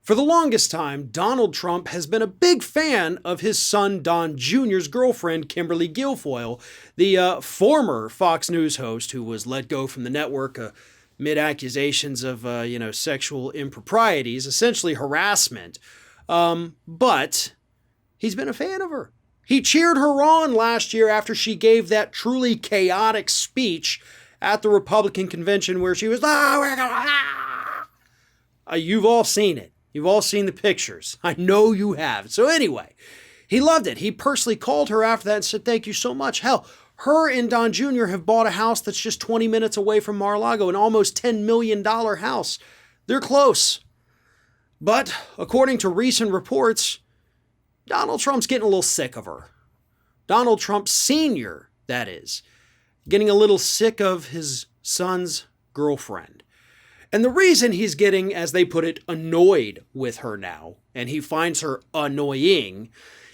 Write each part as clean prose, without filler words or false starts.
For the longest time, Donald Trump has been a big fan of his son Don Jr.'s girlfriend, Kimberly Guilfoyle, the former Fox News host who was let go from the network amid accusations of, sexual improprieties, essentially harassment. But he's been a fan of her. He cheered her on last year after she gave that truly chaotic speech at the Republican convention where she was, you've all seen it. You've all seen the pictures. I know you have. So anyway, he loved it. He personally called her after that and said, thank you so much. Hell, her and Don Jr. have bought a house that's just 20 minutes away from Mar-a-Lago, an almost $10 million house. They're close. But according to recent reports, Donald Trump's getting a little sick of her. Donald Trump Sr., that is, getting a little sick of his son's girlfriend. And the reason he's getting, as they put it, annoyed with her now, and he finds her annoying,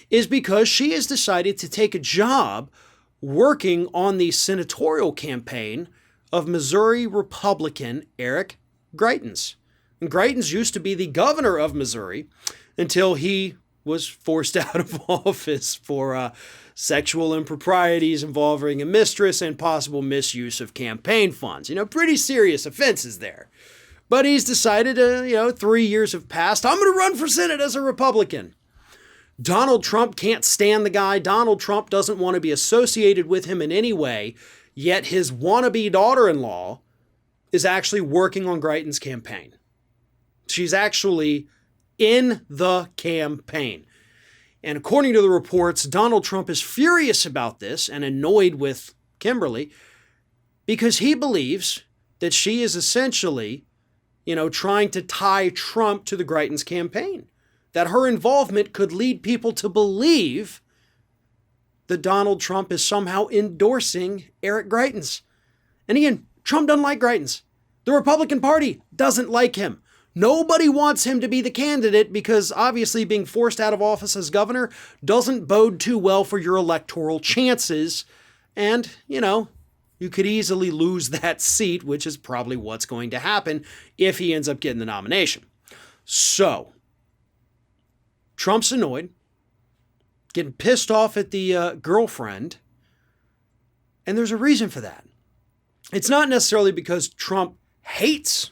is because she has decided to take a job working on the senatorial campaign of Missouri Republican Eric Grietens. And Greitens used to be the governor of Missouri until he was forced out of office for sexual improprieties involving a mistress and possible misuse of campaign funds. Pretty serious offenses there. But he's decided, 3 years have passed. I'm going to run for Senate as a Republican. Donald Trump can't stand the guy. Donald Trump doesn't want to be associated with him in any way. Yet his wannabe daughter-in-law is actually working on Greitens' campaign. She's actually in the campaign. And according to the reports, Donald Trump is furious about this and annoyed with Kimberly because he believes that she is essentially, trying to tie Trump to the Greitens campaign. That her involvement could lead people to believe that Donald Trump is somehow endorsing Eric Grietens. And again, Trump doesn't like Greitens. The Republican Party doesn't like him. Nobody wants him to be the candidate because obviously being forced out of office as governor doesn't bode too well for your electoral chances. And, you could easily lose that seat, which is probably what's going to happen if he ends up getting the nomination. So, Trump's annoyed, getting pissed off at the girlfriend, and there's a reason for that. It's not necessarily because Trump hates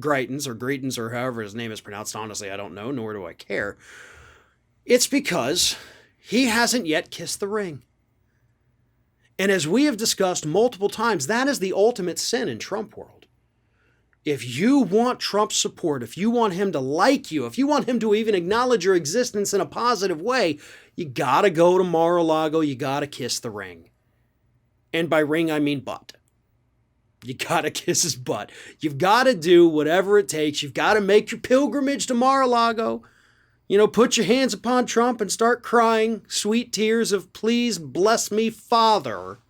Greitens or however his name is pronounced. Honestly, I don't know, nor do I care. It's because he hasn't yet kissed the ring. And as we have discussed multiple times, that is the ultimate sin in Trump world. If you want Trump's support, if you want him to like you, if you want him to even acknowledge your existence in a positive way, you gotta go to Mar-a-Lago, you gotta kiss the ring. And by ring, I mean butt. You gotta kiss his butt. You've gotta do whatever it takes. You've gotta make your pilgrimage to Mar-a-Lago. Put your hands upon Trump and start crying sweet tears of please bless me, Father,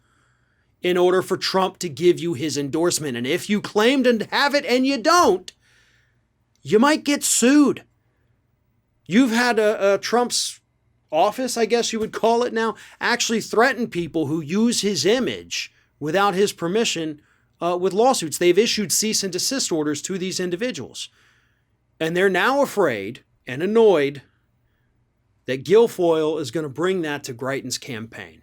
in order for Trump to give you his endorsement. And if you claim to have it and you don't, you might get sued. You've had Trump's office, I guess you would call it now, actually threaten people who use his image without his permission with lawsuits. They've issued cease and desist orders to these individuals. And they're now afraid and annoyed that Guilfoyle is going to bring that to Greitens' campaign.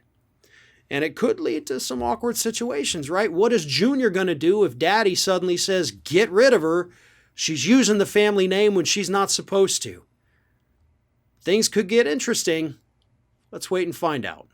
And it could lead to some awkward situations, right? What is Junior going to do if Daddy suddenly says, get rid of her? She's using the family name when she's not supposed to. Things could get interesting. Let's wait and find out.